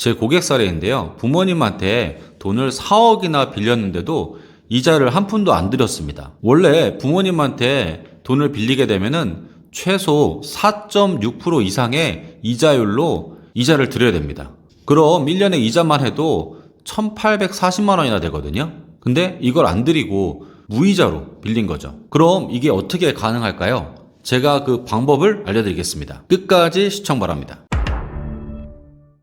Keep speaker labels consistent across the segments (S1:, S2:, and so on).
S1: 제 고객 사례인데요. 부모님한테 돈을 4억이나 빌렸는데도 이자를 한 푼도 안 드렸습니다. 원래 부모님한테 돈을 빌리게 되면은 최소 4.6% 이상의 이자율로 이자를 드려야 됩니다. 그럼 1년에 이자만 해도 1,840만 원이나 되거든요. 근데 이걸 안 드리고 무이자로 빌린 거죠. 그럼 이게 어떻게 가능할까요? 제가 그 방법을 알려드리겠습니다. 끝까지 시청 바랍니다.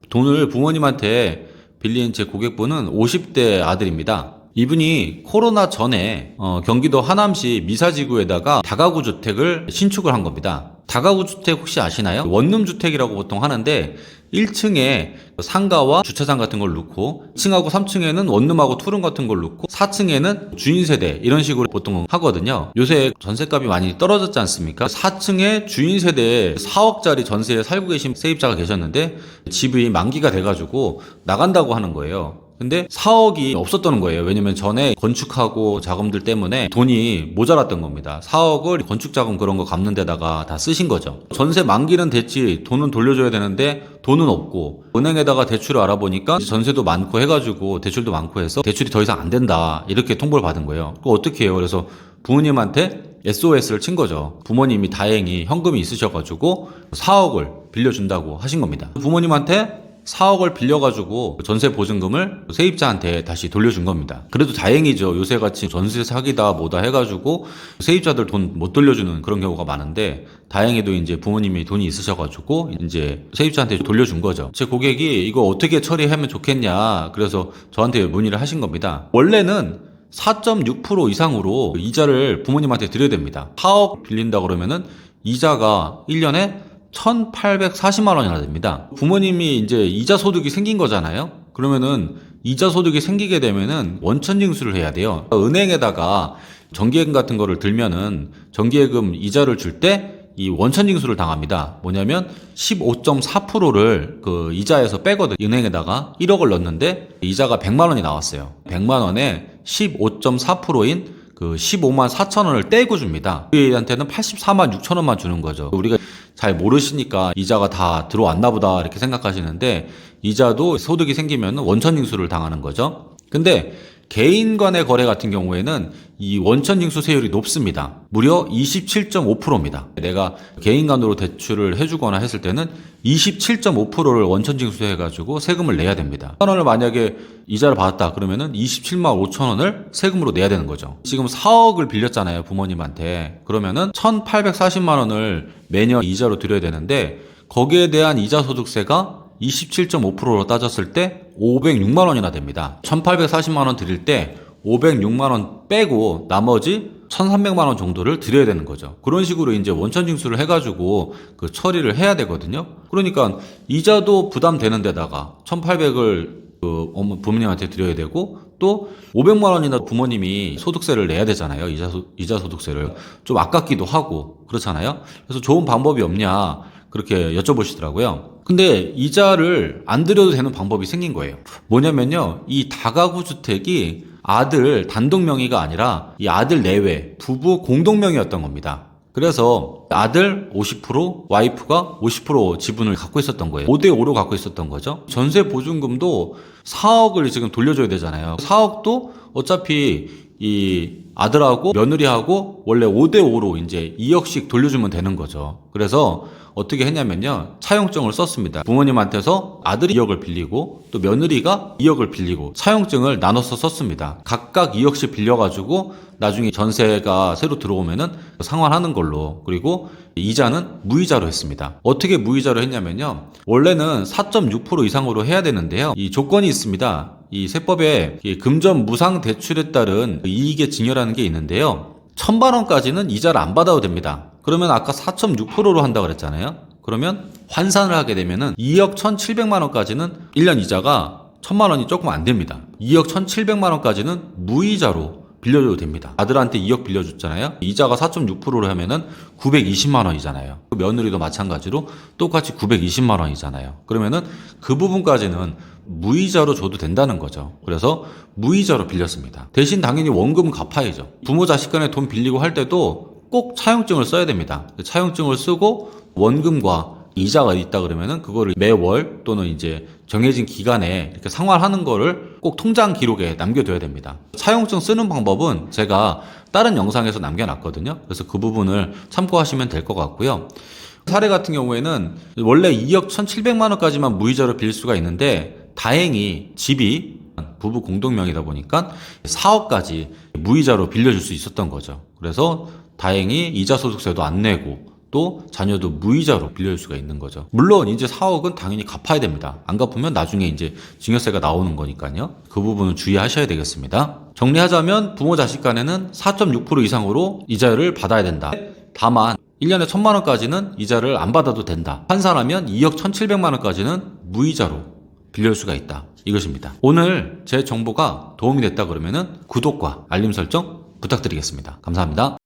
S1: 돈을 부모님한테 빌린 제 고객분은 50대 아들입니다. 이분이 코로나 전에 경기도 하남시 미사지구에다가 다가구 주택을 신축을 한 겁니다. 다가구 주택 혹시 아시나요? 원룸 주택이라고 보통 하는데 1층에 상가와 주차장 같은 걸 넣고 2층하고 3층에는 원룸하고 투룸 같은 걸 넣고 4층에는 주인 세대 이런 식으로 보통 하거든요. 요새 전세값이 많이 떨어졌지 않습니까? 4층에 주인 세대에 4억짜리 전세에 살고 계신 세입자가 계셨는데 집이 만기가 돼가지고 나간다고 하는 거예요. 근데 4억이 없었던 거예요. 왜냐면 전에 건축하고 자금들 때문에 돈이 모자랐던 겁니다. 4억을 건축 자금 그런 거 갚는 데다가 다 쓰신 거죠. 전세 만기는 됐지 돈은 돌려줘야 되는데 돈은 없고 은행에다가 대출을 알아보니까 전세도 많고 해가지고 대출도 많고 해서 대출이 더 이상 안 된다 이렇게 통보를 받은 거예요. 그거 어떻게 해요? 그래서 부모님한테 SOS를 친 거죠. 부모님이 다행히 현금이 있으셔가지고 4억을 빌려준다고 하신 겁니다. 부모님한테 4억을 빌려가지고 전세 보증금을 세입자한테 다시 돌려준 겁니다. 그래도 다행이죠. 요새같이 전세 사기다 뭐다 해가지고 세입자들 돈 못 돌려주는 그런 경우가 많은데 다행히도 이제 부모님이 돈이 있으셔가지고 이제 세입자한테 돌려준 거죠. 제 고객이 이거 어떻게 처리하면 좋겠냐 그래서 저한테 문의를 하신 겁니다. 원래는 4.6% 이상으로 이자를 부모님한테 드려야 됩니다. 4억 빌린다 그러면은 이자가 1년에 1,840만 원이나 됩니다. 부모님이 이제 이자 소득이 생긴 거잖아요. 그러면은 이자 소득이 생기게 되면은 원천징수를 해야 돼요. 은행에다가 정기예금 같은 거를 들면은 정기예금 이자를 줄 때 이 원천징수를 당합니다. 뭐냐면 15.4%를 그 이자에서 빼거든. 은행에다가 1억을 넣었는데 이자가 100만 원이 나왔어요. 100만 원에 15.4%인 그 15만 4천 원을 떼고 줍니다. 우리한테는 84만 6천 원만 주는 거죠. 우리가 잘 모르시니까 이자가 다 들어왔나 보다 이렇게 생각하시는데 이자도 소득이 생기면 원천징수를 당하는 거죠. 근데 개인 간의 거래 같은 경우에는 이 원천징수 세율이 높습니다. 무려 27.5%입니다. 내가 개인 간으로 대출을 해주거나 했을 때는 27.5%를 원천징수 해가지고 세금을 내야 됩니다. 1만 원을 만약에 이자를 받았다 그러면은 27만 5천 원을 세금으로 내야 되는 거죠. 지금 4억을 빌렸잖아요, 부모님한테. 그러면은 1,840만 원을 매년 이자로 드려야 되는데 거기에 대한 이자 소득세가 27.5%로 따졌을 때 506만 원이나 됩니다. 1,840만 원 드릴 때 506만 원 빼고 나머지 1,300만 원 정도를 드려야 되는 거죠. 그런 식으로 이제 원천징수를 해가지고 그 처리를 해야 되거든요. 그러니까 이자도 부담되는 데다가 1,800을 그 부모님한테 드려야 되고 또 500만 원이나 부모님이 소득세를 내야 되잖아요. 이자 소득세를 좀 아깝기도 하고 그렇잖아요. 그래서 좋은 방법이 없냐 그렇게 여쭤보시더라고요. 근데 이자를 안 드려도 되는 방법이 생긴 거예요. 뭐냐면요. 이 다가구 주택이 아들 단독 명의가 아니라 이 아들 내외 부부 공동 명의였던 겁니다. 그래서 아들 50%, 와이프가 50% 지분을 갖고 있었던 거예요. 5대5로 갖고 있었던 거죠. 전세 보증금도 4억을 지금 돌려줘야 되잖아요. 4억도 어차피 이 아들하고 며느리하고 원래 5대5로 이제 2억씩 돌려주면 되는 거죠. 그래서 어떻게 했냐면요. 차용증을 썼습니다. 부모님한테서 아들이 2억을 빌리고 또 며느리가 2억을 빌리고 차용증을 나눠서 썼습니다. 각각 2억씩 빌려가지고 나중에 전세가 새로 들어오면은 상환하는 걸로. 그리고 이자는 무이자로 했습니다. 어떻게 무이자로 했냐면요. 원래는 4.6% 이상으로 해야 되는데요. 이 조건이 있습니다. 이 세법에 금전 무상 대출에 따른 이익의 증여라는 게 있는데요. 1,000만 원까지는 이자를 안 받아도 됩니다. 그러면 아까 4.6%로 한다고 그랬잖아요. 그러면 환산을 하게 되면은 2억 1,700만 원까지는 1년 이자가 1,000만 원이 조금 안 됩니다. 2억 1,700만 원까지는 무이자로 빌려줘도 됩니다. 아들한테 2억 빌려줬잖아요. 이자가 4.6%로 하면은 920만 원이잖아요. 며느리도 마찬가지로 똑같이 920만 원이잖아요. 그러면은 그 부분까지는 무이자로 줘도 된다는 거죠. 그래서 무이자로 빌렸습니다. 대신 당연히 원금은 갚아야죠. 부모 자식 간에 돈 빌리고 할 때도 꼭 차용증을 써야 됩니다. 차용증을 쓰고 원금과 이자가 있다 그러면은 그거를 매월 또는 이제 정해진 기간에 이렇게 상환하는 거를 꼭 통장 기록에 남겨둬야 됩니다. 사용증 쓰는 방법은 제가 다른 영상에서 남겨놨거든요. 그래서 그 부분을 참고하시면 될 것 같고요. 사례 같은 경우에는 원래 2억 1,700만 원까지만 무이자로 빌릴 수가 있는데 다행히 집이 부부 공동명의다 보니까 4억까지 무이자로 빌려줄 수 있었던 거죠. 그래서 다행히 이자 소득세도 안 내고 또 자녀도 무이자로 빌려줄 수가 있는 거죠. 물론 이제 4억은 당연히 갚아야 됩니다. 안 갚으면 나중에 이제 증여세가 나오는 거니까요. 그 부분은 주의하셔야 되겠습니다. 정리하자면 부모 자식 간에는 4.6% 이상으로 이자를 받아야 된다. 다만 1년에 1,000만 원까지는 이자를 안 받아도 된다. 환산하면 2억 1,700만 원까지는 무이자로 빌릴 수가 있다. 이것입니다. 오늘 제 정보가 도움이 됐다 그러면은 구독과 알림 설정 부탁드리겠습니다. 감사합니다.